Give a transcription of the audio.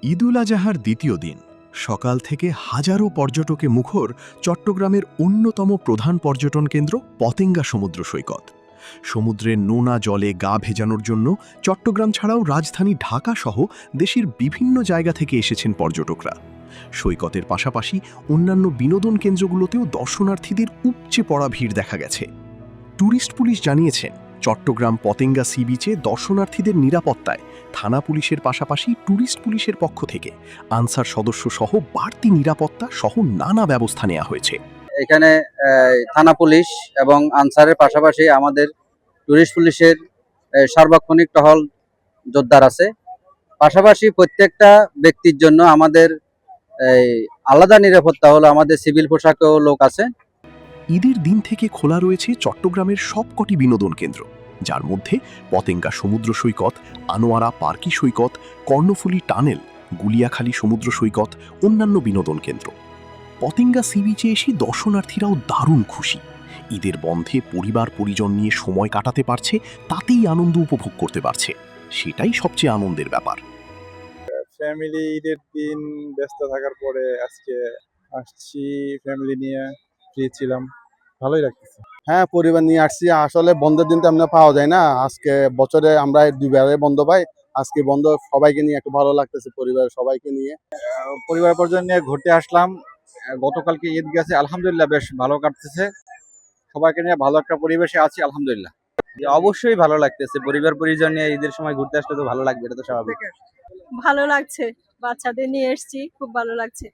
ঈদ উল আজহার দ্বিতীয় দিন সকাল থেকে হাজারো পর্যটকে মুখর চট্টগ্রামের অন্যতম প্রধান পর্যটন কেন্দ্র পতেঙ্গা সমুদ্র সৈকত। সমুদ্রের নোনা জলে গা ভেজানোর জন্য চট্টগ্রাম ছাড়াও রাজধানী ঢাকা সহ দেশের বিভিন্ন জায়গা থেকে এসেছেন পর্যটকরা। সৈকতের পাশাপাশি অন্যান্য বিনোদন কেন্দ্রগুলোতেও দর্শনার্থীদের উপচে পড়া ভিড় দেখা গেছে। ট্যুরিস্ট পুলিশ জানিয়েছেন, চট্টগ্রাম পতেঙ্গা সি বিচে দর্শনার্থীদের নিরাপত্তায় থানা পুলিশের পাশাপাশি ট্যুরিস্ট পুলিশের পক্ষ থেকে আনসার সদস্য সহ বাড়তি নিরাপত্তা সহ নানা ব্যবস্থা নেওয়া হয়েছে। এখানে থানা পুলিশ এবং আনসারের পাশাপাশি আমাদের টুরিস্ট পুলিশের সার্বক্ষণিক টহল জোরদার আছে। পাশাপাশি প্রত্যেকটা ব্যক্তির জন্য আমাদের আলাদা নিরাপত্তা হলো, আমাদের সিভিল পোশাকেও লোক আছে। ঈদের দিন থেকে খোলা রয়েছে চট্টগ্রামের সবকটি বিনোদন কেন্দ্র, যার মধ্যে পতেঙ্গা সমুদ্র সৈকত, আনোয়ারা পার্কি সৈকত, কর্ণফুলী টানেল, গুলিয়াখালী সমুদ্র সৈকত, অন্যান্য বিনোদন কেন্দ্র। পতেঙ্গা সি বিচে এসে দর্শনার্থীরাও দারুণ খুশি। ঈদের বন্ধে পরিবার পরিজন নিয়ে সময় কাটাতে পারছে, তাতেই আনন্দ উপভোগ করতে পারছে, সেটাই সবচেয়ে আনন্দের ব্যাপার। ফ্যামিলি ঈদের দিন ব্যস্ত থাকার পরে আজকে আসছি, ফ্যামিলি নিয়ে ফ্রি ছিলাম, ভালোই লাগতেছে। হ্যাঁ, পরিবার নিয়ে আসছি। আসলে বন্ধের দিন তো আমরা পাওয়া যায় না। আজকে বছরে আমরা দুইবারে বন্ধ পাই। আজকে বন্ধ, সবাইকে নিয়ে একটু ভালো লাগতেছে, পরিবারের সবাইকে নিয়ে। পরিবার পরিজন নিয়ে ঘুরতে আসলাম। গতকালকে ঈদ গেছে, আলহামদুলিল্লাহ বেশ ভালো কাটতেছে। সবাইকে নিয়ে ভালো একটা পরিবেশে আছি, আলহামদুলিল্লাহ। অবশ্যই ভালো লাগতেছে, পরিবার পরিজন নিয়ে ঈদের সময় ঘুরতে আসলে তো ভালো লাগবে, এটা তো স্বাভাবিক। ভালো লাগছে, বাচ্চাদের নিয়ে এসেছি, খুব ভালো লাগছে।